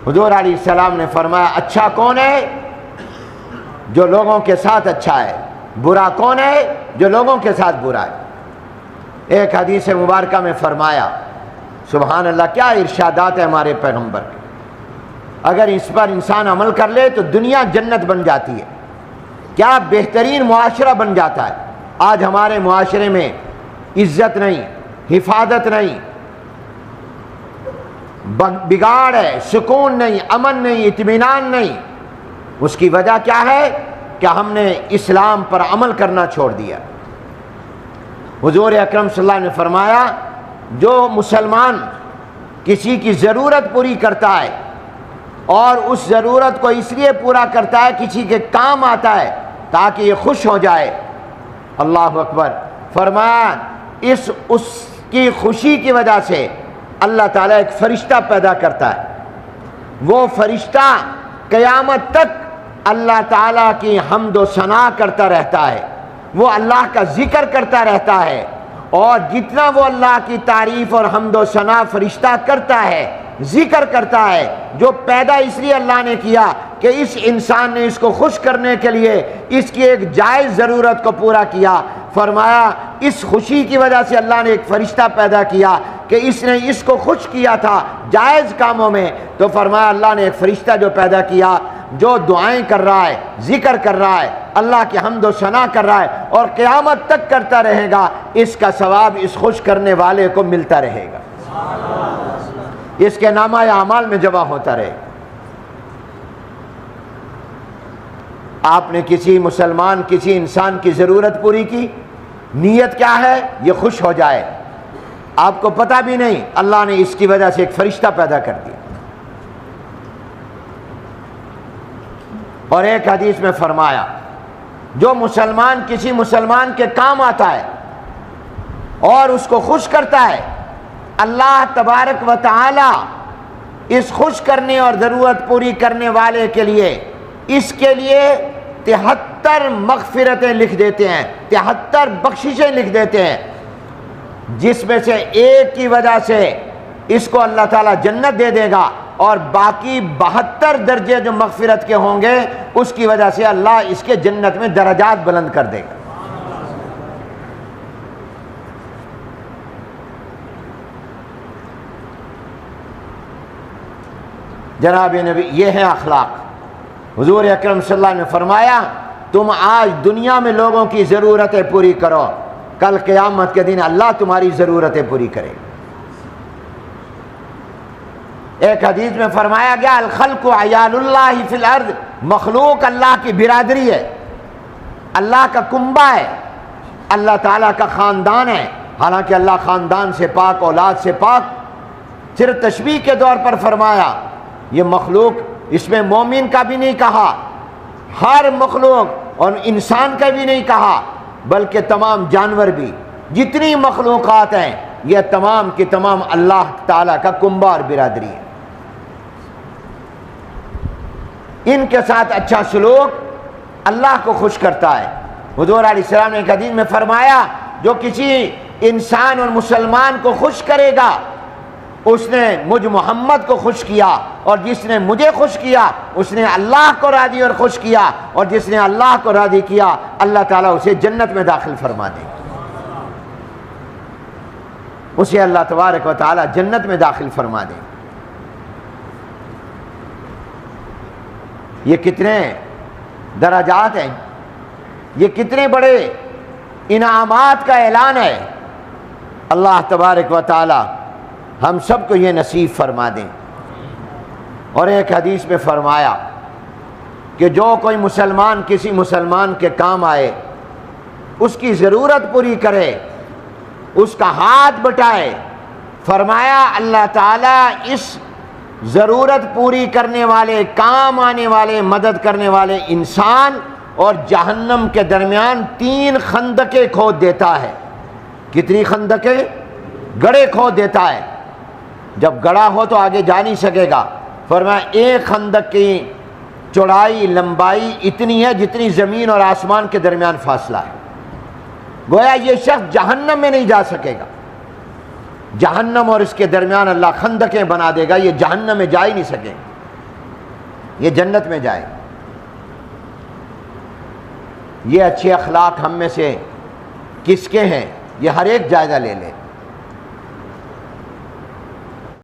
حضور علیہ السلام نے فرمایا اچھا کون ہے؟ جو لوگوں کے ساتھ اچھا ہے۔ برا کون ہے؟ جو لوگوں کے ساتھ برا ہے۔ ایک حدیث مبارکہ میں فرمایا، سبحان اللہ کیا ارشادات ہے ہمارے پیغمبر کے، اگر اس پر انسان عمل کر لے تو دنیا جنت بن جاتی ہے، کیا بہترین معاشرہ بن جاتا ہے۔ آج ہمارے معاشرے میں عزت نہیں، حفاظت نہیں، بگاڑ ہے، سکون نہیں، امن نہیں، اطمینان نہیں۔ اس کی وجہ کیا ہے؟ کہ ہم نے اسلام پر عمل کرنا چھوڑ دیا۔ حضور اکرم صلی اللہ علیہ وسلم نے فرمایا جو مسلمان کسی کی ضرورت پوری کرتا ہے اور اس ضرورت کو اس لیے پورا کرتا ہے کسی کے کام آتا ہے تاکہ یہ خوش ہو جائے، اللہ اکبر، فرمایا اس کی خوشی کی وجہ سے اللہ تعالیٰ ایک فرشتہ پیدا کرتا ہے، وہ فرشتہ قیامت تک اللہ تعالیٰ کی حمد و ثنا کرتا رہتا ہے، وہ اللہ کا ذکر کرتا رہتا ہے، اور جتنا وہ اللہ کی تعریف اور حمد و ثنا فرشتہ کرتا ہے، ذکر کرتا ہے، جو پیدا اس لیے اللہ نے کیا کہ اس انسان نے اس کو خوش کرنے کے لیے اس کی ایک جائز ضرورت کو پورا کیا۔ فرمایا اس خوشی کی وجہ سے اللہ نے ایک فرشتہ پیدا کیا کہ اس نے اس کو خوش کیا تھا جائز کاموں میں، تو فرمایا اللہ نے ایک فرشتہ جو پیدا کیا جو دعائیں کر رہا ہے، ذکر کر رہا ہے، اللہ کی حمد و ثنا کر رہا ہے اور قیامت تک کرتا رہے گا، اس کا ثواب اس خوش کرنے والے کو ملتا رہے گا، اس کے نامہ اعمال میں جمع ہوتا رہے گا۔ آپ نے کسی مسلمان، کسی انسان کی ضرورت پوری کی، نیت کیا ہے؟ یہ خوش ہو جائے، آپ کو پتہ بھی نہیں اللہ نے اس کی وجہ سے ایک فرشتہ پیدا کر دیا۔ اور ایک حدیث میں فرمایا جو مسلمان کسی مسلمان کے کام آتا ہے اور اس کو خوش کرتا ہے، اللہ تبارک و تعالی اس خوش کرنے اور ضرورت پوری کرنے والے کے لیے اس کے لیے 73 مغفرتیں لکھ دیتے ہیں، 73 بخششیں لکھ دیتے ہیں، جس میں سے ایک کی وجہ سے اس کو اللہ تعالیٰ جنت دے دے گا، اور باقی 72 درجے جو مغفرت کے ہوں گے اس کی وجہ سے اللہ اس کے جنت میں درجات بلند کر دے گا۔ جناب نبی یہ ہے اخلاق۔ حضور اکرم صلی اللہ علیہ وسلم نے فرمایا تم آج دنیا میں لوگوں کی ضرورتیں پوری کرو، کل قیامت کے دن اللہ تمہاری ضرورتیں پوری کرے گا۔ ایک حدیث میں فرمایا گیا الخلق عیال اللہ فی الارض، مخلوق اللہ کی برادری ہے، اللہ کا کنبہ ہے، اللہ تعالیٰ کا خاندان ہے، حالانکہ اللہ خاندان سے پاک، اولاد سے پاک۔ صرف تشبیہ کے طور پر فرمایا یہ مخلوق، اس میں مومن کا بھی نہیں کہا، ہر مخلوق، اور انسان کا بھی نہیں کہا، بلکہ تمام جانور بھی، جتنی مخلوقات ہیں یہ تمام کی تمام اللہ تعالیٰ کا کنبہ اور برادری ہے۔ ان کے ساتھ اچھا سلوک اللہ کو خوش کرتا ہے۔ حضور علیہ السلام نے ایک حدیث میں فرمایا جو کسی انسان اور مسلمان کو خوش کرے گا اس نے مجھ محمد کو خوش کیا، اور جس نے مجھے خوش کیا اس نے اللہ کو راضی اور خوش کیا، اور جس نے اللہ کو راضی کیا اللہ تعالیٰ اسے جنت میں داخل فرما دے گا، اسے اللہ تبارک و تعالیٰ جنت میں داخل فرما دے گا۔ یہ کتنے درجات ہیں، یہ کتنے بڑے انعامات کا اعلان ہے۔ اللہ تبارک و تعالی ہم سب کو یہ نصیب فرما دیں۔ اور ایک حدیث میں فرمایا کہ جو کوئی مسلمان کسی مسلمان کے کام آئے، اس کی ضرورت پوری کرے، اس کا ہاتھ بٹائے، فرمایا اللہ تعالیٰ اس ضرورت پوری کرنے والے، کام آنے والے، مدد کرنے والے انسان اور جہنم کے درمیان 3 خندقیں کھود دیتا ہے۔ کتنی خندقیں؟ گڑھے کھود دیتا ہے۔ جب گڑھا ہو تو آگے جا نہیں سکے گا، فرمایا ایک خندق کی چوڑائی لمبائی اتنی ہے جتنی زمین اور آسمان کے درمیان فاصلہ ہے۔ گویا یہ شخص جہنم میں نہیں جا سکے گا، جہنم اور اس کے درمیان اللہ خندقیں بنا دے گا، یہ جہنم میں جا ہی نہیں سکے گا۔ یہ جنت میں جائے. یہ اچھے اخلاق ہم میں سے کس کے ہیں؟ یہ ہر ایک جائزہ لے لے.